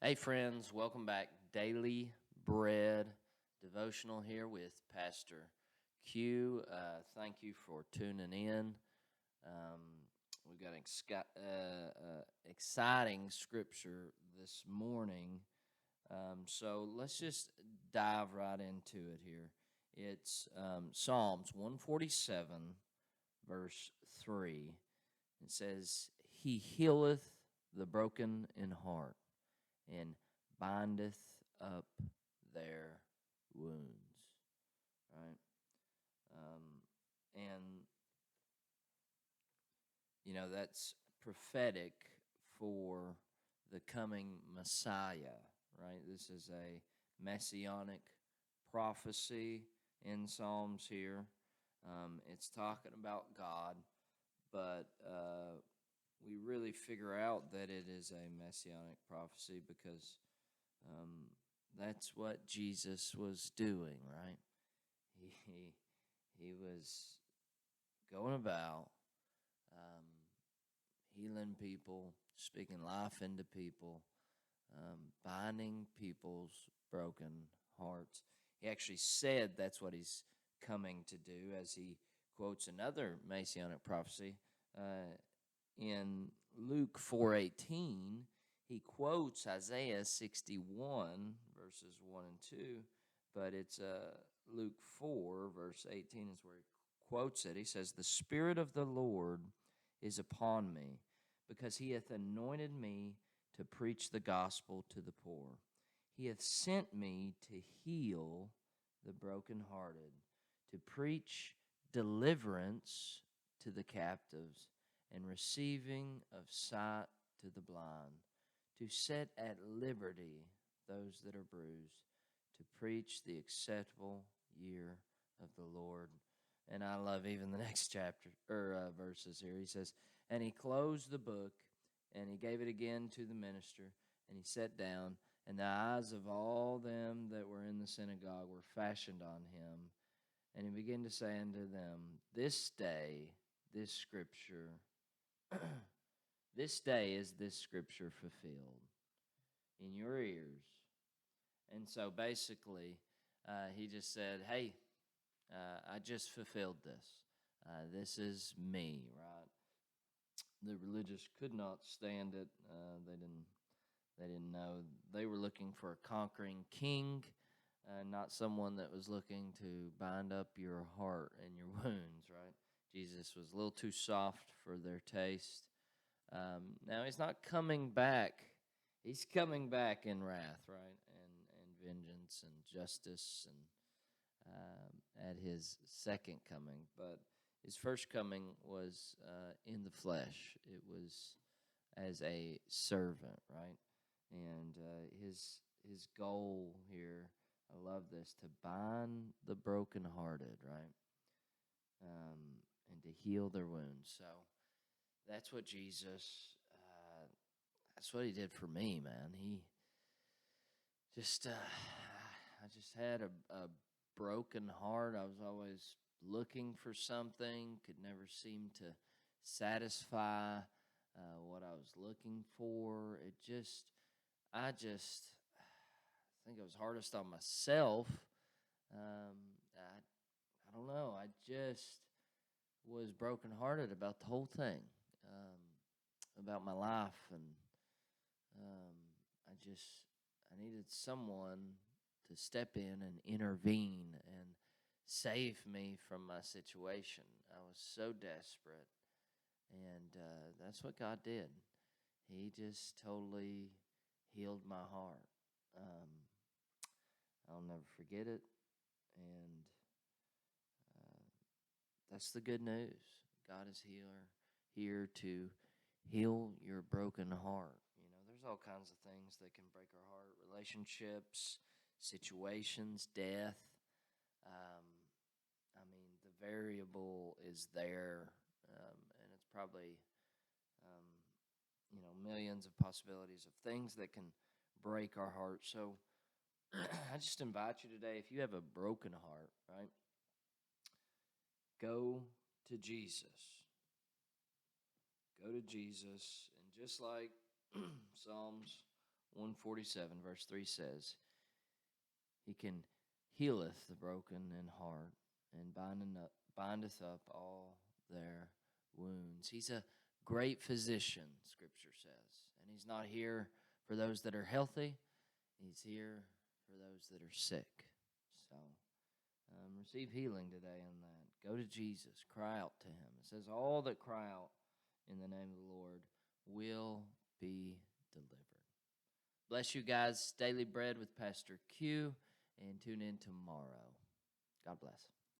Hey, friends, welcome back. Daily Bread devotional here with Pastor Q. Thank you for tuning in. We've got exciting scripture this morning. So let's just dive right into it here. It's Psalms 147, verse 3. It says, He healeth the broken in heart and bindeth up their wounds, right? And, that's prophetic for the coming Messiah, right? This is a messianic prophecy in Psalms here. It's talking about God, but we really figure out that it is a messianic prophecy because that's what Jesus was doing, right? He was going about healing people, speaking life into people, binding people's broken hearts. He actually said that's what he's coming to do, as he quotes another messianic prophecy. In Luke 4:18, he quotes Isaiah 61, verses 1 and 2, but it's Luke 4, verse 18 is where he quotes it. He says, The Spirit of the Lord is upon me, because he hath anointed me to preach the gospel to the poor. He hath sent me to heal the brokenhearted, to preach deliverance to the captives, and receiving of sight to the blind, to set at liberty those that are bruised, to preach the acceptable year of the Lord. And I love even the next chapter or verses here. He says, And he closed the book, and he gave it again to the minister, and he sat down, and the eyes of all them that were in the synagogue were fastened on him. And he began to say unto them, This day, this scripture, this day is this scripture fulfilled in your ears. And so basically, he just said, hey, I just fulfilled this. This is me, right? The religious could not stand it. They didn't know. They were looking for a conquering king, not someone that was looking to bind up your heart and your wounds, right? Jesus was a little too soft for their taste. Now, he's not coming back. He's coming back in wrath, right? And vengeance and justice and at his second coming. But his first coming was in the flesh. It was as a servant, right? And his goal here, I love this, to bind the brokenhearted, right? And to heal their wounds. So that's what Jesus, that's what he did for me, man. He just, I just had a broken heart. I was always looking for something, could never seem to satisfy what I was looking for. I think it was hardest on myself. I don't know. I just was brokenhearted about the whole thing, about my life, and I needed someone to step in and intervene and save me from my situation. I was so desperate, and that's what God did. He just totally healed my heart. I'll never forget it, and that's the good news. God is here to heal your broken heart. There's all kinds of things that can break our heart: relationships, situations, death. The variable is there, and it's probably, millions of possibilities of things that can break our heart. So I just invite you today, if you have a broken heart, right, go to Jesus. Go to Jesus, and just like Psalms 147, verse 3 says, He can healeth the broken in heart and bindeth up all their wounds. He's a great physician, Scripture says. And He's not here for those that are healthy. He's here for those that are sick. So receive healing today in that. Go to Jesus. Cry out to Him. It says all that cry out in the name of the Lord will be delivered. Bless you guys. Daily Bread with Pastor Q. And tune in tomorrow. God bless.